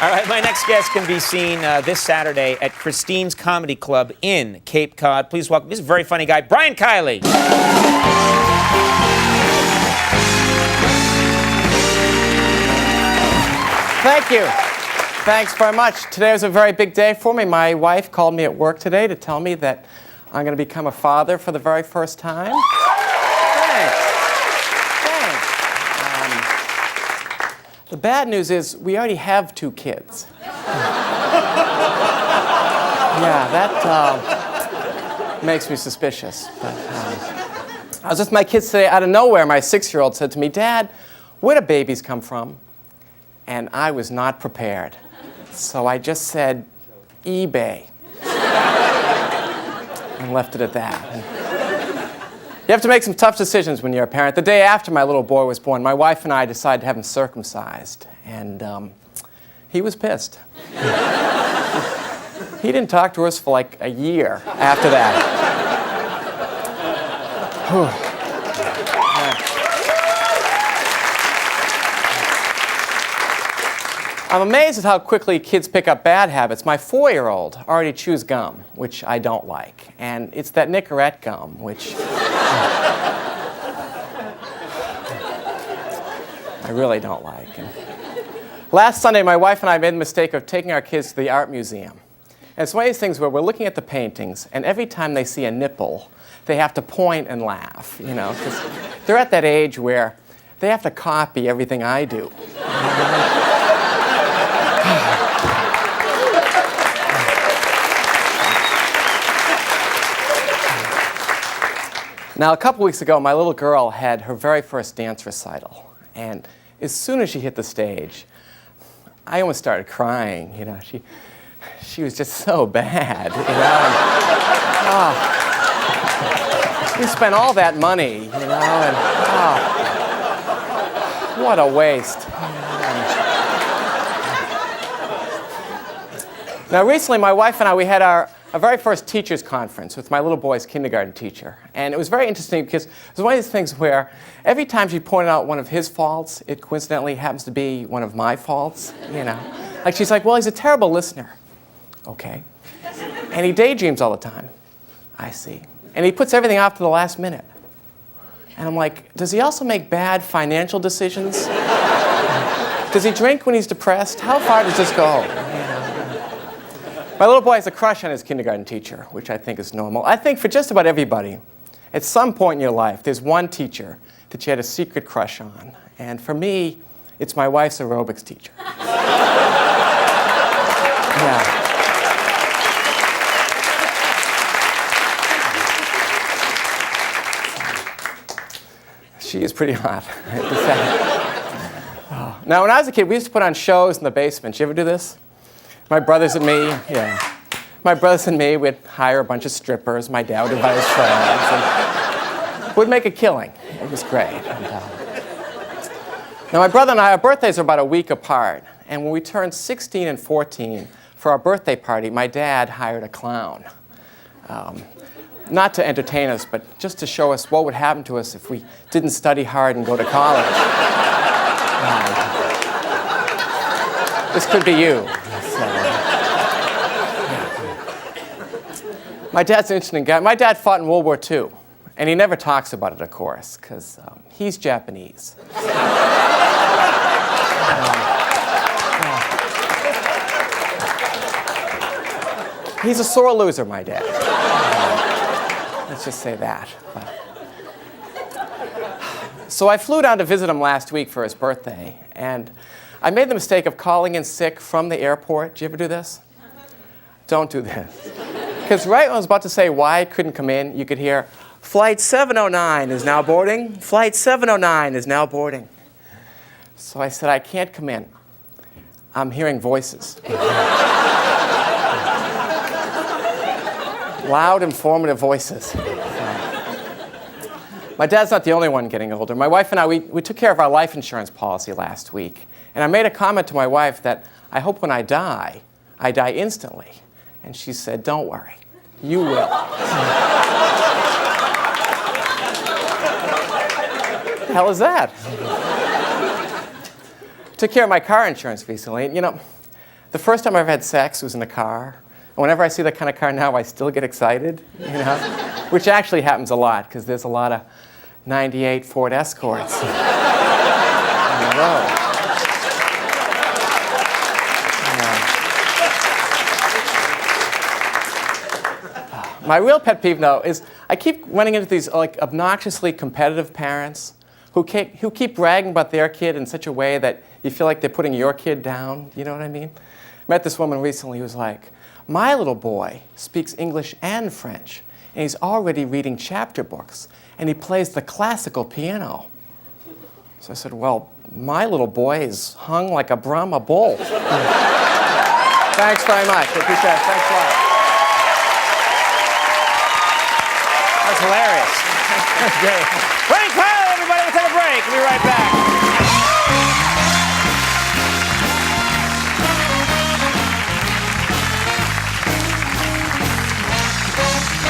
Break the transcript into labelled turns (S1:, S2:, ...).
S1: All right, my next guest can be seen this Saturday at Christine's Comedy Club in Cape Cod. Please welcome, this is a very funny guy, Brian Kiley.
S2: Thank you. Thanks very much. Today was a very big day for me. My wife called me at work today to tell me that I'm going to become a father for the very first time. Thanks. The bad news is we already have 2 kids. Yeah, that makes me suspicious. But, I was with my kids today. Out of nowhere, my 6-year-old said to me, "Dad, where do babies come from?" And I was not prepared. So I just said, eBay. And left it at that. You have to make some tough decisions when you're a parent. The day after my little boy was born, my wife and I decided to have him circumcised. And he was pissed. He didn't talk to us for like a year after that. I'm amazed at how quickly kids pick up bad habits. My 4-year-old already chews gum, which I don't like. And it's that Nicorette gum, which I really don't like. And last Sunday, my wife and I made the mistake of taking our kids to the art museum. And it's one of these things where we're looking at the paintings, and every time they see a nipple, they have to point and laugh, you know, 'cause they're at that age where they have to copy everything I do. Now, a couple weeks ago, my little girl had her very first dance recital. And as soon as she hit the stage, I almost started crying. You know, she was just so bad. You know, and, we spent all that money, you know, and what a waste. Now, recently, my wife and I, we had our very first teachers conference with my little boy's kindergarten teacher. And it was very interesting because it was one of these things where every time she pointed out one of his faults, it coincidentally happens to be one of my faults, you know. Like she's like, "Well, he's a terrible listener." Okay. "And he daydreams all the time." I see. "And he puts everything off to the last minute." And I'm like, "Does he also make bad financial decisions? Does he drink when he's depressed? How far does this go?" My little boy has a crush on his kindergarten teacher, which I think is normal. I think for just about everybody, at some point in your life, there's one teacher that you had a secret crush on. And for me, it's my wife's aerobics teacher. Yeah. She is pretty hot. Now, when I was a kid, we used to put on shows in the basement. Did you ever do this? My brothers and me, yeah. My brothers and me would hire a bunch of strippers. My dad would invite his friends, and we'd make a killing. It was great. And, now, my brother and I, our birthdays are about a week apart. And when we turned 16 and 14, for our birthday party, my dad hired a clown. Not to entertain us, but just to show us what would happen to us if we didn't study hard and go to college. This could be you. My dad's an interesting guy. My dad fought in World War II, and he never talks about it, of course, because he's Japanese. He's a sore loser, my dad. Let's just say that. So I flew down to visit him last week for his birthday, and I made the mistake of calling in sick from the airport. Did you ever do this? Don't do this. Because right when I was about to say why I couldn't come in, you could hear, "Flight 709 is now boarding. Flight 709 is now boarding." So I said, "I can't come in. I'm hearing voices." Loud, informative voices. My dad's not the only one getting older. My wife and I, we took care of our life insurance policy last week. And I made a comment to my wife that I hope when I die instantly. And she said, "Don't worry, you will." What the hell is that? Took care of my car insurance recently. You know, The first time I ever had sex was in a car. And whenever I see that kind of car now, I still get excited, you know? Which actually happens a lot, because there's a lot of 98 Ford Escorts on the road. My real pet peeve, though, is I keep running into these like obnoxiously competitive parents who keep bragging about their kid in such a way that you feel like they're putting your kid down. You know what I mean? Met this woman recently who was like, "My little boy speaks English and French, and he's already reading chapter books, and he plays the classical piano." So I said, "Well, my little boy is hung like a Brahma bull." Thanks very much. I appreciate it. Thanks a lot.
S1: That's hilarious.